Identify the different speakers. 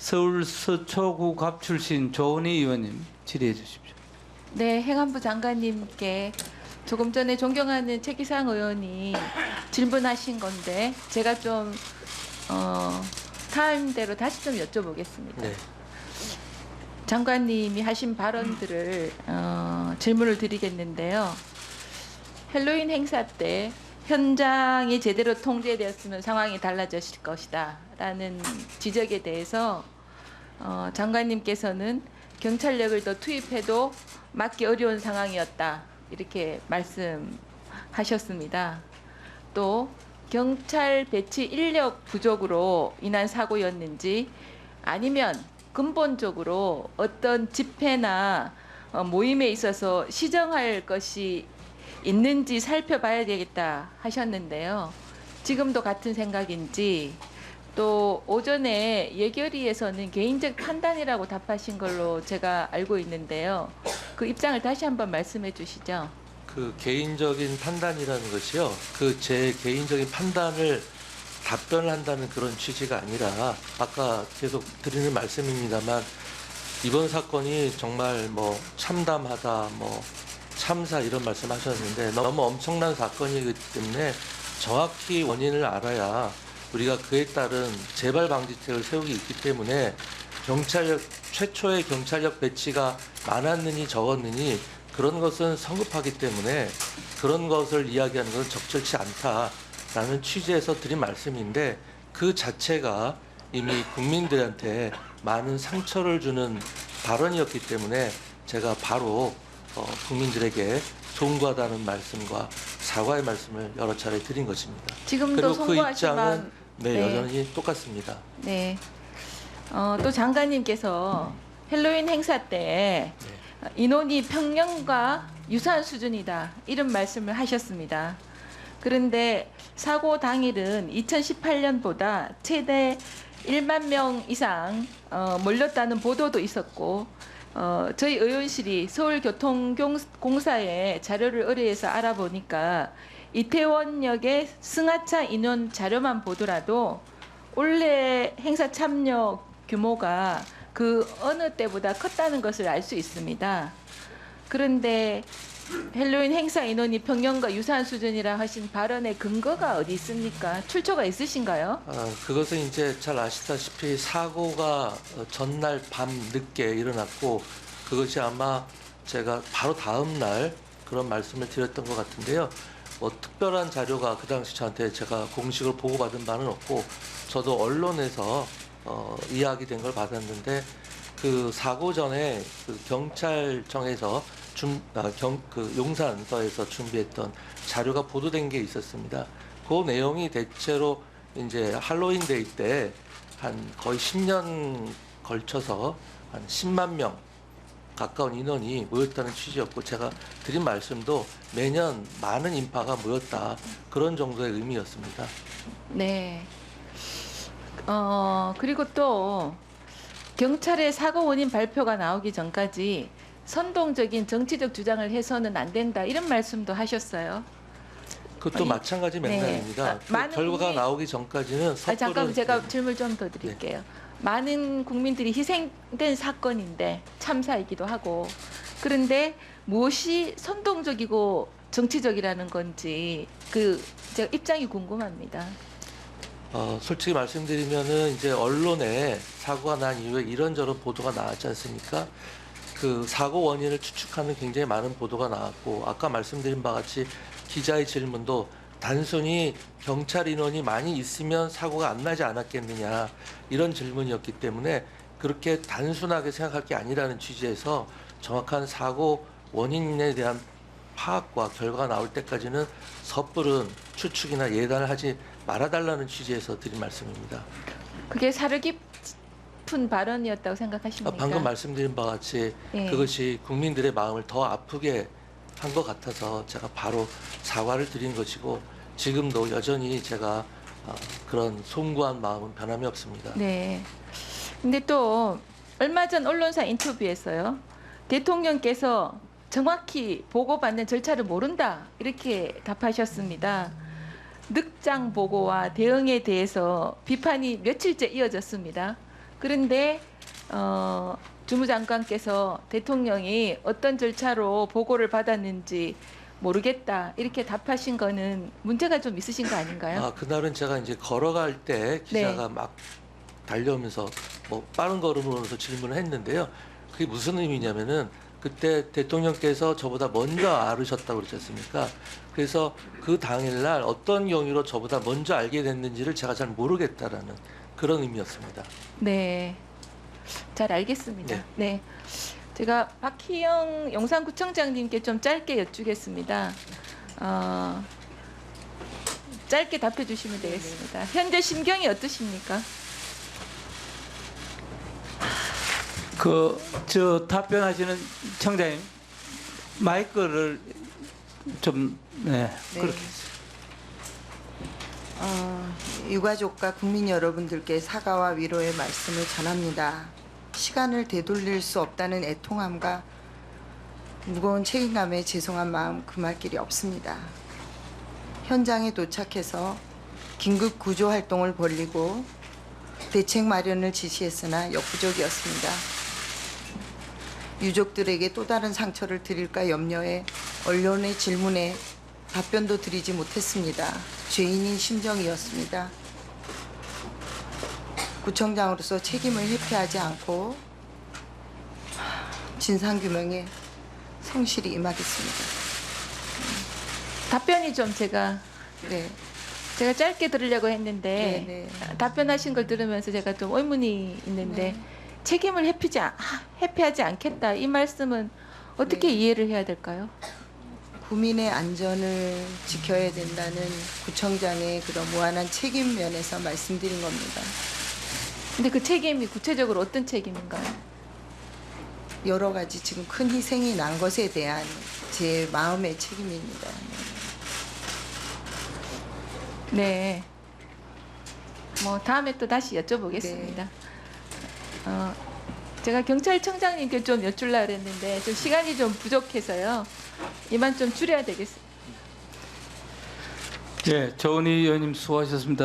Speaker 1: 서울 서초구갑 출신 조은희 의원님 질의해 주십시오.
Speaker 2: 네, 행안부 장관님께 조금 전에 존경하는 최기상 의원이 질문하신 건데 제가 좀 타임대로 다시 좀 여쭤보겠습니다.
Speaker 3: 네.
Speaker 2: 장관님이 하신 발언들을 질문을 드리겠는데요. 헬로윈 행사 때 현장이 제대로 통제되었으면 상황이 달라졌을 것이다 라는 지적에 대해서 장관님께서는 경찰력을 더 투입해도 막기 어려운 상황이었다 이렇게 말씀하셨습니다. 또 경찰 배치 인력 부족으로 인한 사고였는지 아니면 근본적으로 어떤 집회나 모임에 있어서 시정할 것이 있는지 살펴봐야 되겠다 하셨는데요. 지금도 같은 생각인지, 또 오전에 예결위에서는 개인적 판단이라고 답하신 걸로 제가 알고 있는데요. 그 입장을 다시 한번 말씀해 주시죠.
Speaker 3: 그 개인적인 판단이라는 것이요. 그 제 개인적인 판단을 답변을 한다는 그런 취지가 아니라 아까 계속 드리는 말씀입니다만 이번 사건이 정말 뭐 참담하다, 뭐 참사 이런 말씀하셨는데 너무 엄청난 사건이기 때문에 정확히 원인을 알아야 우리가 그에 따른 재발 방지책을 세우기 있기 때문에 경찰력 최초의 경찰력 배치가 많았느니 적었느니 그런 것은 성급하기 때문에 그런 것을 이야기하는 것은 적절치 않다라는 취지에서 드린 말씀인데 그 자체가 이미 국민들한테 많은 상처를 주는 발언이었기 때문에 제가 바로 국민들에게 송구하다는 말씀과 사과의 말씀을 여러 차례 드린 것입니다.
Speaker 2: 지금도
Speaker 3: 그리고 그
Speaker 2: 송구하신
Speaker 3: 입장은
Speaker 2: 마음,
Speaker 3: 네,
Speaker 2: 네.
Speaker 3: 여전히 똑같습니다.
Speaker 2: 네. 또 장관님께서 헬로윈 행사 때 인원이 평년과 유사한 수준이다 이런 말씀을 하셨습니다. 그런데 사고 당일은 2018년보다 최대 1만 명 이상 몰렸다는 보도도 있었고 저희 의원실이 서울교통공사에 자료를 의뢰해서 알아보니까 이태원역의 승하차 인원 자료만 보더라도 올해 행사 참여 규모가 그 어느 때보다 컸다는 것을 알 수 있습니다. 그런데 헬로윈 행사 인원이 평년과 유사한 수준이라 하신 발언의 근거가 어디 있습니까? 출처가 있으신가요?
Speaker 3: 그것은 이제 잘 아시다시피 사고가 전날 밤 늦게 일어났고 그것이 아마 제가 바로 다음 날 그런 말씀을 드렸던 것 같은데요. 뭐 특별한 자료가 그 당시 저한테 제가 공식으로 보고받은 바는 없고 저도 언론에서 이야기된 걸 받았는데 그 사고 전에 그 경찰청에서 그 용산서에서 준비했던 자료가 보도된 게 있었습니다. 그 내용이 대체로 이제 할로윈데이 때 한 거의 10년 걸쳐서 한 10만 명 가까운 인원이 모였다는 취지였고 제가 드린 말씀도 매년 많은 인파가 모였다 그런 정도의 의미였습니다.
Speaker 2: 네. 그리고 또 경찰의 사고 원인 발표가 나오기 전까지 선동적인 정치적 주장을 해서는 안 된다 이런 말씀도 하셨어요.
Speaker 3: 그것도 마찬가지 맥락입니다. 그
Speaker 2: 많은
Speaker 3: 결과가
Speaker 2: 국민-
Speaker 3: 나오기 전까지는 섣부른
Speaker 2: 잠깐 제가
Speaker 3: 네.
Speaker 2: 질문 좀 더 드릴게요. 많은 국민들이 희생된 사건인데 참사이기도 하고 그런데 무엇이 선동적이고 정치적이라는 건지 그 제가 입장이 궁금합니다.
Speaker 3: 솔직히 말씀드리면은 이제 언론에 사고가 난 이후에 이런저런 보도가 나왔지 않습니까? 그 사고 원인을 추측하는 굉장히 많은 보도가 나왔고 아까 말씀드린 바와 같이 기자의 질문도 단순히 경찰 인원이 많이 있으면 사고가 안 나지 않았겠느냐 이런 질문이었기 때문에 그렇게 단순하게 생각할 게 아니라는 취지에서 정확한 사고 원인에 대한 파악과 결과가 나올 때까지는 섣부른 추측이나 예단을 하지 말아달라는 취지에서 드린 말씀입니다.
Speaker 2: 그게 사려 깊은 발언이었다고 생각하십니까?
Speaker 3: 방금 말씀드린 바와 같이
Speaker 2: 예.
Speaker 3: 그것이 국민들의 마음을 더 아프게 한 것 같아서 제가 바로 사과를 드린 것이고 지금도 여전히 제가 그런 송구한 마음은 변함이 없습니다.
Speaker 2: 네. 근데 또 얼마 전 언론사 인터뷰에서요. 대통령께서 정확히 보고받는 절차를 모른다 이렇게 답하셨습니다. 늑장 보고와 대응에 대해서 비판이 며칠째 이어졌습니다. 그런데 주무장관께서 대통령이 어떤 절차로 보고를 받았는지 모르겠다 이렇게 답하신 거는 문제가 좀 있으신 거 아닌가요?
Speaker 3: 아, 그날은 제가 이제 걸어갈 때 기자가 막 달려오면서 뭐 빠른 걸음으로서 질문을 했는데요. 그게 무슨 의미냐면은 그때 대통령께서 저보다 먼저 알으셨다고 그러지 않습니까? 그래서 그 당일날 어떤 경위로 저보다 먼저 알게 됐는지를 제가 잘 모르겠다라는 그런 의미였습니다.
Speaker 2: 네, 잘 알겠습니다. 네. 제가 박희영 용산구청장님께 좀 짧게 여쭈겠습니다. 짧게 답해 주시면 되겠습니다. 현재 심경이 어떠십니까?
Speaker 1: 저 답변하시는 청장님 마이크를 좀
Speaker 4: 네.
Speaker 1: 그렇게
Speaker 4: 유가족과 국민 여러분들께 사과와 위로의 말씀을 전합니다. 시간을 되돌릴 수 없다는 애통함과 무거운 책임감에 죄송한 마음 금할 길이 없습니다. 현장에 도착해서 긴급 구조 활동을 벌이고 대책 마련을 지시했으나 역부족이었습니다. 유족들에게 또 다른 상처를 드릴까 염려해 언론의 질문에 답변도 드리지 못했습니다. 죄인인 심정이었습니다. 구청장으로서 책임을 회피하지 않고 진상규명에 성실히 임하겠습니다.
Speaker 2: 답변이 좀 제가
Speaker 4: 네,
Speaker 2: 짧게 들으려고 했는데
Speaker 4: 네, 네.
Speaker 2: 답변하신 걸 들으면서 제가 좀 의문이 있는데 책임을 회피하지 않겠다 이 말씀은 어떻게
Speaker 4: 네.
Speaker 2: 이해를 해야 될까요?
Speaker 4: 국민의 안전을 지켜야 된다는 구청장의 그런 무한한 책임 면에서 말씀드린 겁니다.
Speaker 2: 근데 그 책임이 구체적으로 어떤 책임인가요?
Speaker 4: 여러 가지 지금 큰 희생이 난 것에 대한 제 마음의 책임입니다.
Speaker 2: 네. 뭐 다음에 또 다시 여쭤보겠습니다. 제가 경찰청장님께 좀 여쭐라 그랬는데 좀 시간이 좀 부족해서요. 이만 좀 줄여야 되겠습니다.
Speaker 1: 예, 조은희 의원님 수고하셨습니다.